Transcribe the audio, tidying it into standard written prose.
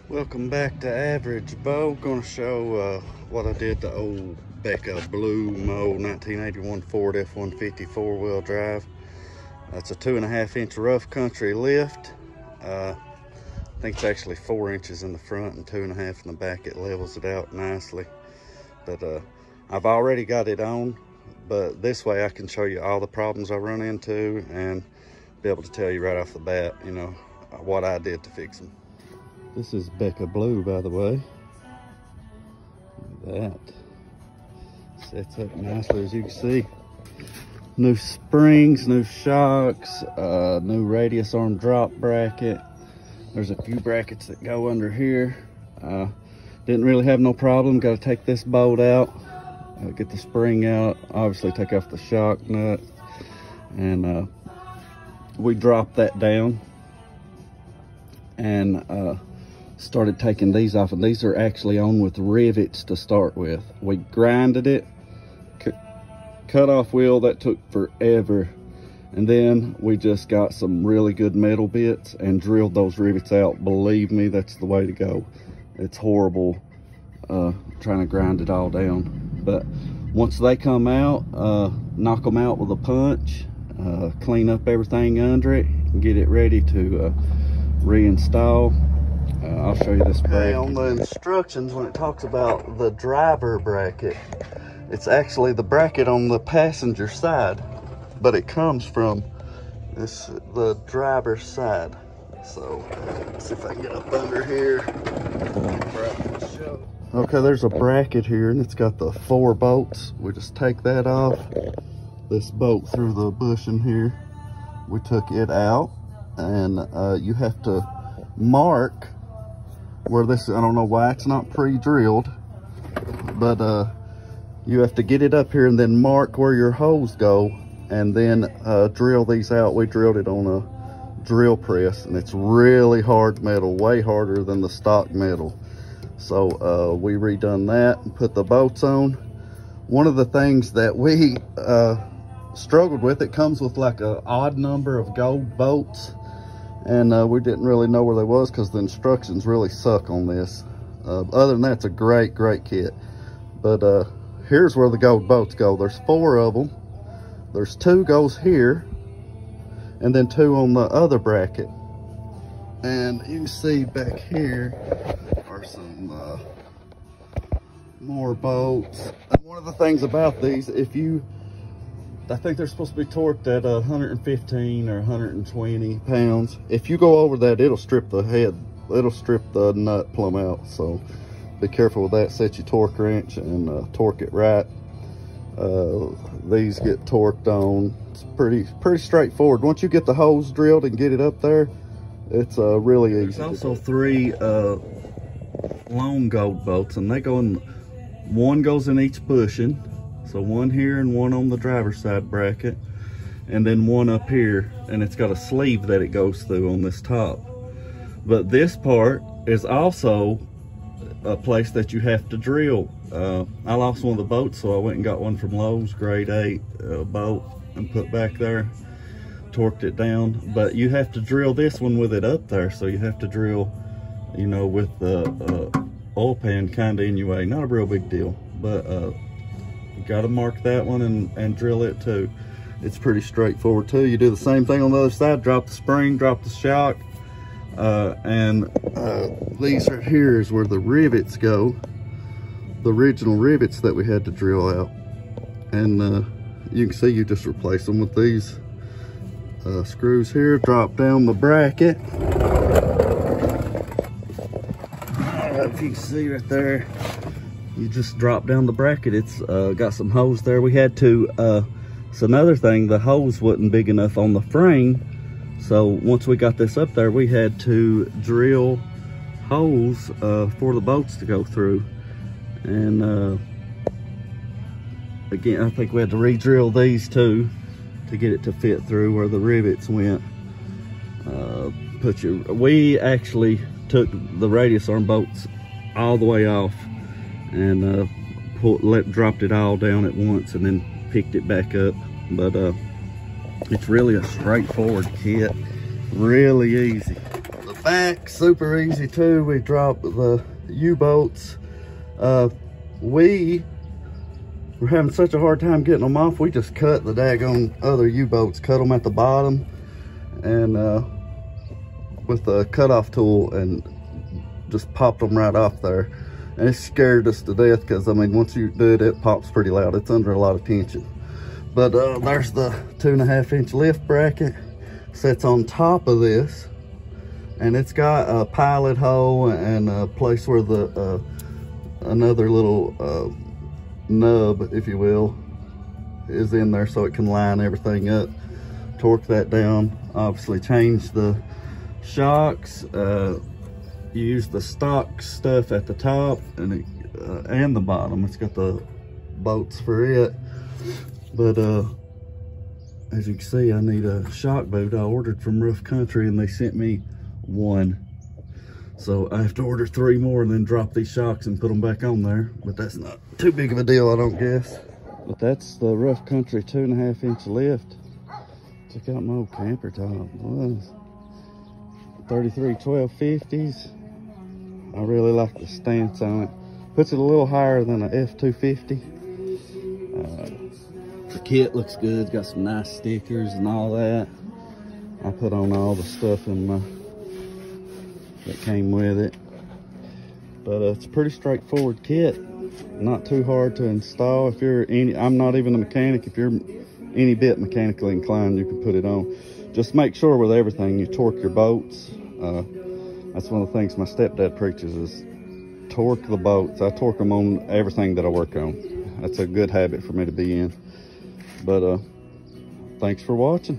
Welcome back to Average Bow. Gonna show what I did to old Becca Blue Mo 1981 Ford F-150 four-wheel drive. That's a 2.5-inch rough country lift. I think it's actually 4 inches in the front and 2.5 in the back. It levels it out nicely. But I've already got it on, but this way I can show you all the problems I run into and be able to tell you right off the bat, you know, what I did to fix them. This is Becca Blue, by the way. Look at that. Sets up nicely, as you can see. New springs, new shocks, new radius arm drop bracket. There's a few brackets that go under here. Didn't really have no problem. Got to take this bolt out, get the spring out, obviously take off the shock nut, and we dropped that down and started taking these off, and these are actually on with rivets to start with. We grinded it, cut off wheel, that took forever, and then we just got some really good metal bits and drilled those rivets out. Believe me, that's the way to go. It's horrible trying to grind it all down, but once they come out, knock them out with a punch, clean up everything under it and get it ready to reinstall. I'll show you this bracket. On the instructions, when it talks about the driver bracket, it's actually the bracket on the passenger side, but it comes from the driver's side. So let's see if I can get up under here. Okay, there's a bracket here, and it's got the 4 bolts. We just take that off. This bolt through the bushing here, we took it out, and you have to mark where this, I don't know why it's not pre-drilled, but you have to get it up here and then mark where your holes go, and then drill these out. We drilled it on a drill press, and it's really hard metal, way harder than the stock metal. So we redone that and put the bolts on. One of the things that we struggled with, it comes with like an odd number of gold bolts, and we didn't really know where they was because the instructions really suck on this. Other than that, it's a great kit. But here's where the gold bolts go. There's 4 of them. There's 2 goes here, and then 2 on the other bracket. And you can see back here are some more bolts. And one of the things about these, I think they're supposed to be torqued at 115 or 120 pounds. If you go over that, it'll strip the head, it'll strip the nut plumb out. So be careful with that. Set your torque wrench and torque it right. These get torqued on. It's pretty straightforward. Once you get the holes drilled and get it up there, it's really easy. There's also 3 long gold bolts, and they go in, 1 goes in each bushing. So 1 here and 1 on the driver's side bracket, and then 1 up here, and it's got a sleeve that it goes through on this top. But this part is also a place that you have to drill. I lost one of the bolts, so I went and got one from Lowe's, grade 8 bolt, and put back there, torqued it down. But you have to drill this one with it up there, so you have to drill, you know, with the oil pan kind of in your way. Not a real big deal, but you got to mark that one and drill it too. It's pretty straightforward too. You do the same thing on the other side. Drop the spring, drop the shock, and these right here is where the rivets go, the original rivets that we had to drill out. And you can see you just replace them with these screws here. Drop down the bracket. If you can see right there, you just drop down the bracket. It's got some holes there. We had to, it's another thing, the holes wasn't big enough on the frame. So once we got this up there, we had to drill holes for the bolts to go through. And again, I think we had to re-drill these too to get it to fit through where the rivets went. We actually took the radius arm bolts all the way off and dropped it all down at once, and then picked it back up. But it's really a straightforward kit, really easy. The back, super easy too. We drop the U-bolts. We were having such a hard time getting them off, we just cut the daggone other U-bolts, cut them at the bottom, and with a cutoff tool, and just popped them right off there. And it scared us to death, because I mean, once you do it, it pops pretty loud. It's under a lot of tension. But there's the 2.5-inch lift bracket, sits on top of this, and it's got a pilot hole and a place where the another little nub, if you will, is in there, so it can line everything up. Torque that down, obviously change the shocks. Use the stock stuff at the top and the bottom. It's got the bolts for it. But as you can see, I need a shock boot. I ordered from Rough Country and they sent me one. So I have to order 3 more and then drop these shocks and put them back on there. But that's not too big of a deal, I don't guess. But that's the Rough Country 2.5-inch lift. Check out my old camper top. 33 1250s. I really like the stance on it. Puts it a little higher than an F-250. The kit looks good. It's got some nice stickers and all that. I put on all the stuff in my that came with it. But it's a pretty straightforward kit. Not too hard to install. If you're I'm not even a mechanic. If you're any bit mechanically inclined, you can put it on. Just make sure with everything you torque your bolts. That's one of the things my stepdad preaches, is torque the bolts. I torque them on everything that I work on. That's a good habit for me to be in. But thanks for watching.